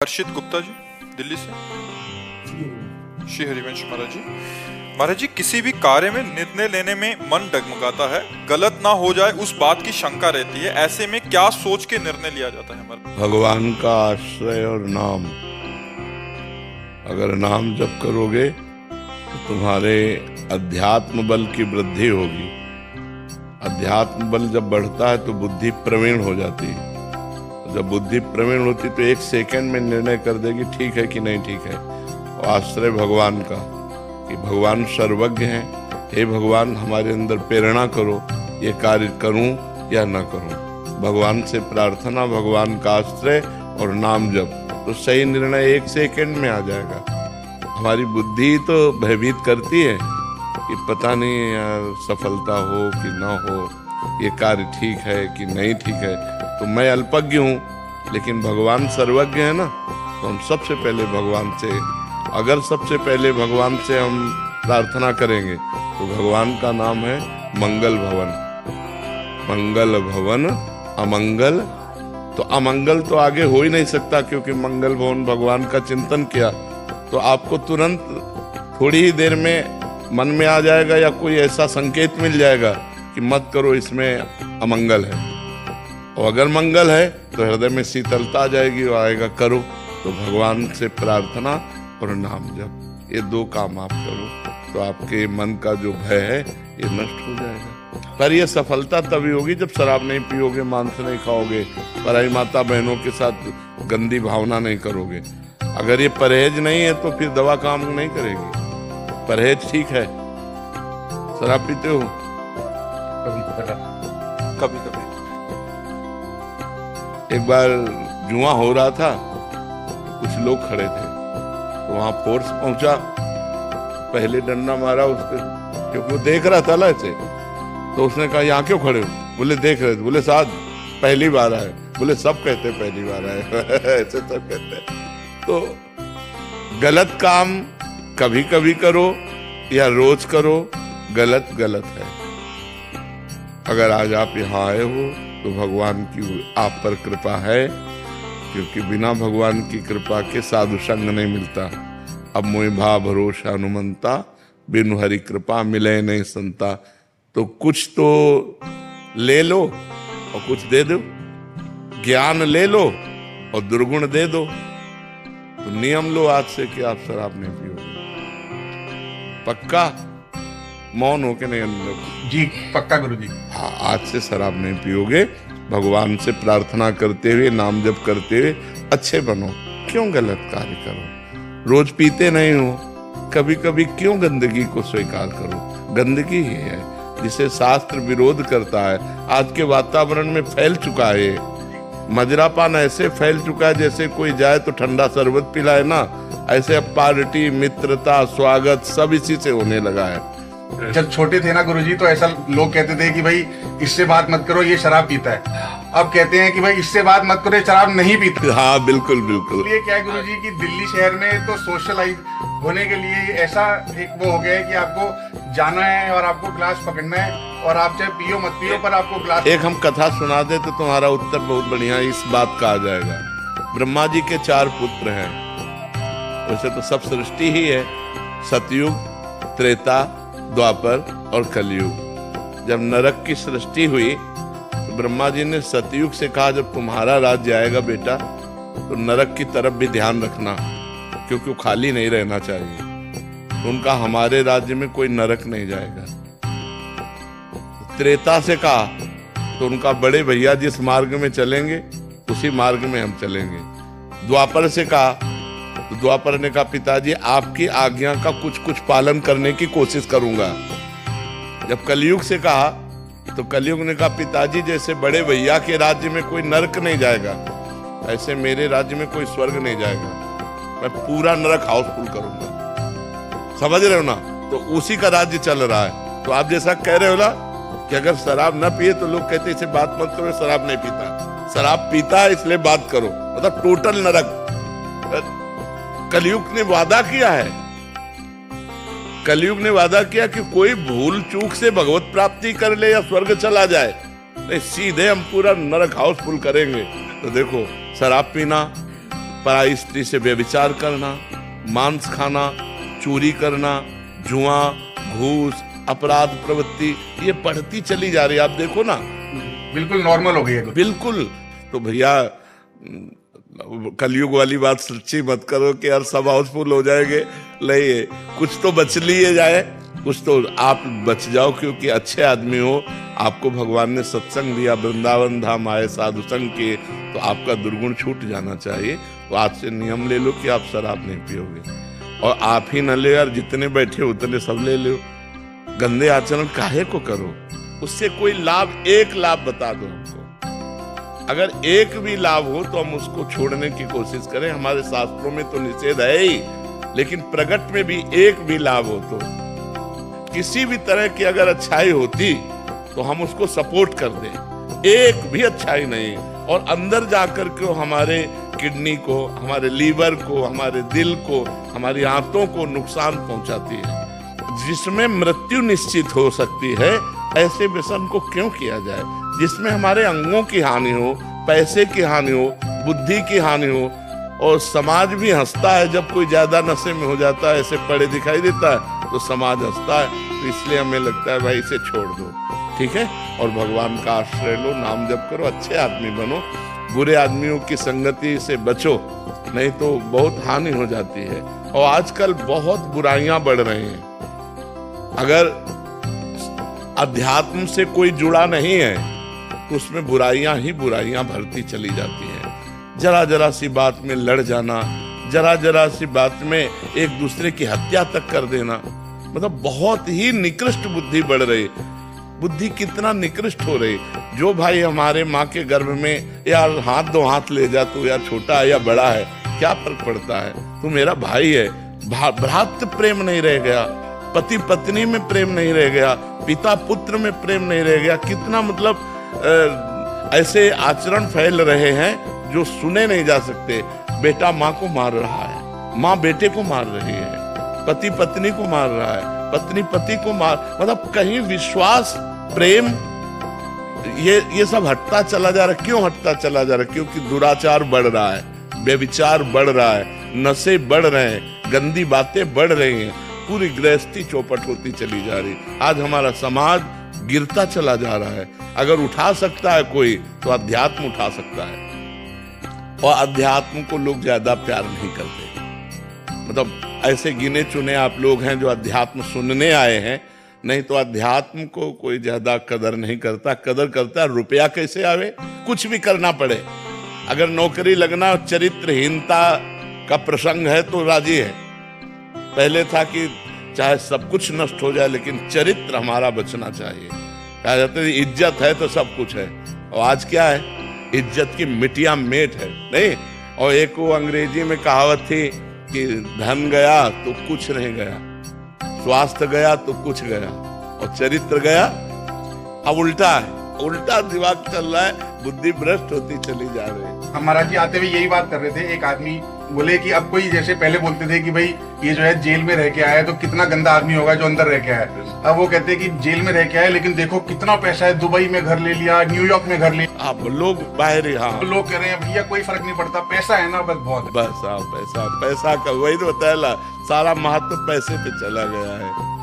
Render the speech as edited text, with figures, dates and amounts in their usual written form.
हर्षित गुप्ता जी, दिल्ली से। श्री हरिवंश महाराज जी। महाराज जी, किसी भी कार्य में निर्णय लेने में मन डगमगाता है, गलत ना हो जाए उस बात की शंका रहती है। ऐसे में क्या सोच के निर्णय लिया जाता है हमारा? भगवान का आश्रय और नाम। अगर नाम जप करोगे तो तुम्हारे अध्यात्म बल की वृद्धि होगी। अध्यात्म बल जब बढ़ता है तो बुद्धि प्रवीण हो जाती है। जब बुद्धि प्रवीण होती तो एक सेकंड में निर्णय कर देगी ठीक है कि नहीं ठीक है। और आश्रय भगवान का कि भगवान सर्वज्ञ हैं। हे भगवान, हमारे अंदर प्रेरणा करो, ये कार्य करूं या ना करूं। भगवान से प्रार्थना, भगवान का आश्रय और नाम जप, तो सही निर्णय एक सेकंड में आ जाएगा। हमारी बुद्धि तो भयभीत करती है कि पता नहीं यार सफलता हो कि ना हो, ये कार्य ठीक है कि नहीं ठीक है। तो मैं अल्पज्ञ हूँ, लेकिन भगवान सर्वज्ञ है ना। तो हम सबसे पहले भगवान से, अगर सबसे पहले भगवान से हम प्रार्थना करेंगे तो भगवान का नाम है मंगल भवन। मंगल भवन अमंगल, तो अमंगल तो आगे हो ही नहीं सकता, क्योंकि मंगल भवन भगवान का चिंतन किया तो आपको तुरंत थोड़ी ही देर में मन में आ जाएगा या कोई ऐसा संकेत मिल जाएगा कि मत करो, इसमें अमंगल है। और अगर मंगल है तो हृदय में शीतलता आ जाएगी और आएगा करो। तो भगवान से प्रार्थना और नाम जप, ये दो काम आप करो तो आपके मन का जो भय है ये नष्ट हो जाएगा। पर ये सफलता तभी होगी जब शराब नहीं पियोगे, मांस नहीं खाओगे, पराई माता बहनों के साथ गंदी भावना नहीं करोगे। अगर ये परहेज नहीं है तो फिर दवा काम नहीं करेगी। परहेज ठीक है। शराब पीते हो? कभी कभी। एक बार जुआ हो रहा था, कुछ लोग खड़े थे, तो वहां फोर्स पहुंचा, पहले डंडा मारा उसके, क्योंकि वो देख रहा था ऐसे। तो उसने कहा यहाँ क्यों खड़े हो? बोले देख रहे थे। बोले साहब पहली बार आए। बोले सब कहते पहली बार आए ऐसे सब कहते हैं। तो गलत काम कभी कभी करो या रोज करो, गलत गलत है। अगर आज आप यहाँ आए हो तो भगवान की आप पर कृपा है, क्योंकि बिना भगवान की कृपा के साधु संग नहीं मिलता। अब मोहि भा भरोसा हनुमंता, बिनु हरि कृपा मिले नहीं संता। तो कुछ तो ले लो और कुछ दे दो। ज्ञान ले लो और दुर्गुण दे दो। तो नियम लो आज से कि आप शराब नहीं पियोगे। पक्का? मौन हो के नहीं अंदर जी? पक्का गुरुजी। हाँ, आज से शराब नहीं पियोगे। भगवान से प्रार्थना करते हुए, नाम जप करते हुए अच्छे बनो। क्यों गलत कार्य करो? रोज पीते नहीं हो, कभी कभी क्यों गंदगी को स्वीकार करो? गंदगी ही है जिसे शास्त्र विरोध करता है। आज के वातावरण में फैल चुका है। मदिरापान ऐसे फैल चुका है जैसे कोई जाए तो ठंडा शरबत पिलाए ना, ऐसे अब पार्टी, मित्रता, स्वागत सब इसी से होने लगा है। जब छोटे थे ना गुरुजी, तो ऐसा लोग कहते थे कि भाई इससे बात मत करो, ये शराब पीता है। अब कहते हैं कि भाई इससे बात मत करो, ये शराब नहीं पीता। हाँ बिल्कुल बिल्कुल। ये क्या है गुरुजी कि दिल्ली शहर में तो सोशलाइज होने के लिए ऐसा एक वो हो गया है कि आपको जाना है और आपको ग्लास पकड़ना है, और आप चाहे पियो मत पियो पर आपको ग्लास। एक हम कथा सुना दे तो तुम्हारा उत्तर बहुत बढ़िया इस बात का आ जाएगा। ब्रह्मा जी के 4 पुत्र हैं। वैसे तो सब सृष्टि ही है, सतयुग, त्रेता, द्वापर और कलयुग। जब नरक की सृष्टि हुई तो ब्रह्मा जी ने सतयुग से कहा जब तुम्हारा राज्य आएगा बेटा तो नरक की तरफ भी ध्यान रखना, क्योंकि वो खाली नहीं रहना चाहिए। तो उनका हमारे राज्य में कोई नरक नहीं जाएगा। त्रेता से कहा तो उनका बड़े भैया जिस मार्ग में चलेंगे उसी मार्ग में हम चलेंगे। द्वापर से कहा तो द्वापर ने कहा पिताजी आपकी आज्ञा का कुछ कुछ पालन करने की कोशिश करूंगा। जब कलयुग से कहा तो कलयुग ने कहा पिताजी जैसे बड़े भैया के राज्य में कोई नरक नहीं जाएगा, ऐसे मेरे राज्य में कोई स्वर्ग नहीं जाएगा। मैं पूरा नरक हाउसफुल करूंगा। समझ रहे हो ना? तो उसी का राज्य चल रहा है। तो आप जैसा कह रहे हो ना कि अगर शराब न पिए तो लोग कहते इसे बात मत करो, शराब नहीं पीता। शराब पीता है इसलिए बात करो, मतलब टोटल नरक। कलयुग ने वादा किया है, कलयुग ने वादा किया कि कोई भूल चूक से भगवत प्राप्ति कर ले या स्वर्ग चला जाए, नहीं सीधे हम पूरा नरक हाउसफुल करेंगे। तो देखो शराब पीना, पराई स्त्री से व्यभिचार करना, मांस खाना, चोरी करना, जुआ, घूस, अपराध प्रवृत्ति, ये बढ़ती चली जा रही है। आप देखो ना, बिल्कुल नॉर्मल हो गई है। बिल्कुल। तो भैया कलयुग वाली बात सच्ची मत करो कि यार सब हाउसफुल हो जाएंगे, नहीं, कुछ तो बच लिए जाए, कुछ तो आप बच जाओ, क्योंकि अच्छे आदमी हो, आपको भगवान ने सत्संग दिया, वृंदावन धाम आए साधु संग किए, तो आपका दुर्गुण छूट जाना चाहिए। तो आज से नियम ले लो कि आप शराब नहीं पियोगे, और आप ही न ले यार, जितने बैठे उतने सब ले लो। गंदे आचरण काहे को करो, उससे कोई लाभ, एक लाभ बता दो हमको। अगर एक भी लाभ हो तो हम उसको छोड़ने की कोशिश करें। हमारे शास्त्रों में तो निषेध है ही, लेकिन प्रगट में भी एक भी लाभ हो तो, किसी भी तरह की अगर अच्छाई होती तो हम उसको सपोर्ट कर दें। एक भी अच्छाई नहीं, और अंदर जाकर के हमारे किडनी को, हमारे लीवर को, हमारे दिल को, हमारी आंतों को नुकसान पहुंचाती है, जिसमें मृत्यु निश्चित हो सकती है। ऐसे व्यसन को क्यों किया जाए जिसमें हमारे अंगों की हानि हो, पैसे की हानि हो, बुद्धि की हानि हो। और समाज भी हंसता है जब कोई ज्यादा नशे में हो जाता है, ऐसे पड़े दिखाई देता है तो समाज हंसता है। तो इसलिए हमें लगता है भाई इसे छोड़ दो, ठीक है, और भगवान का आश्रय लो, नाम जप करो, अच्छे आदमी बनो, बुरे आदमियों की संगति से बचो, नहीं तो बहुत हानि हो जाती है। और आजकल बहुत बुराइयां बढ़ रही हैं। अगर अध्यात्म से कोई जुड़ा नहीं है तो उसमें बुराइयां ही बुराइयां भरती चली जाती हैं। जरा जरा सी बात में लड़ जाना, जरा जरा सी बात में एक दूसरे की हत्या तक कर देना, मतलब बहुत ही निकृष्ट बुद्धि बढ़ रही। बुद्धि कितना निकृष्ट हो रही। जो भाई हमारे माँ के गर्भ में यार हाथ दो हाथ ले जा, तू यार छोटा है या बड़ा है, क्या फर्क पड़ता है, तू मेरा भाई है। भ्रातृ प्रेम नहीं रह गया, पति पत्नी में प्रेम नहीं रह गया, पिता पुत्र में प्रेम नहीं रह गया। कितना मतलब ऐसे आचरण फैल रहे हैं जो सुने नहीं जा सकते। बेटा माँ को मार रहा है, माँ बेटे को मार रही है, पति पत्नी को मार रहा है, पत्नी पति को मार, मतलब कहीं विश्वास, प्रेम, ये सब हटता चला जा रहा है। क्यों हटता चला जा रहा है? क्योंकि दुराचार बढ़ रहा है, व्यभिचार बढ़ रहा है, नशे बढ़ रहे हैं, गंदी बातें बढ़ रही हैं, पूरी गृहस्थी चौपट होती चली जा रही। आज हमारा समाज गिरता चला जा रहा है। अगर उठा सकता है कोई तो अध्यात्म उठा सकता है, और अध्यात्म को लोग ज्यादा प्यार नहीं करते। मतलब ऐसे गिने चुने आप लोग हैं जो अध्यात्म सुनने आए हैं, नहीं तो अध्यात्म को कोई ज्यादा कदर नहीं करता। कदर करता है रुपया कैसे आवे, कुछ भी करना पड़े। अगर नौकरी लगना चरित्रहीनता का प्रसंग है तो राजी है। पहले था कि चाहे सब कुछ नष्ट हो जाए लेकिन चरित्र हमारा बचना चाहिए। कहा जाता है इज्जत है तो सब कुछ है, और आज क्या है, इज्जत की मिटिया मेट है, नहीं। और एक वो अंग्रेजी में कहावत थी कि धन गया तो कुछ नहीं गया, स्वास्थ्य गया तो कुछ गया, और चरित्र गया। अब उल्टा है, उल्टा दिमाग चल रहा है, बुद्धि भ्रष्ट होती चली जा रही है। हम महाराज जी आते हुए यही बात कर रहे थे। एक आदमी बोले कि अब कोई, जैसे पहले बोलते थे कि भाई ये जो है जेल में रह के आया है तो कितना गंदा आदमी होगा जो अंदर रह के आया है। अब वो कहते हैं कि जेल में रह के आया लेकिन देखो कितना पैसा है, दुबई में घर ले लिया, न्यूयॉर्क में घर ले लिया। आप लोग बाहर, हाँ, लोग कह रहे हैं भैया कोई फर्क नहीं पड़ता, पैसा है ना, बस बहुत है। बस हाँ, पैसा, पैसा का वही तो बताया, सारा महत्व पैसे पे चला गया है।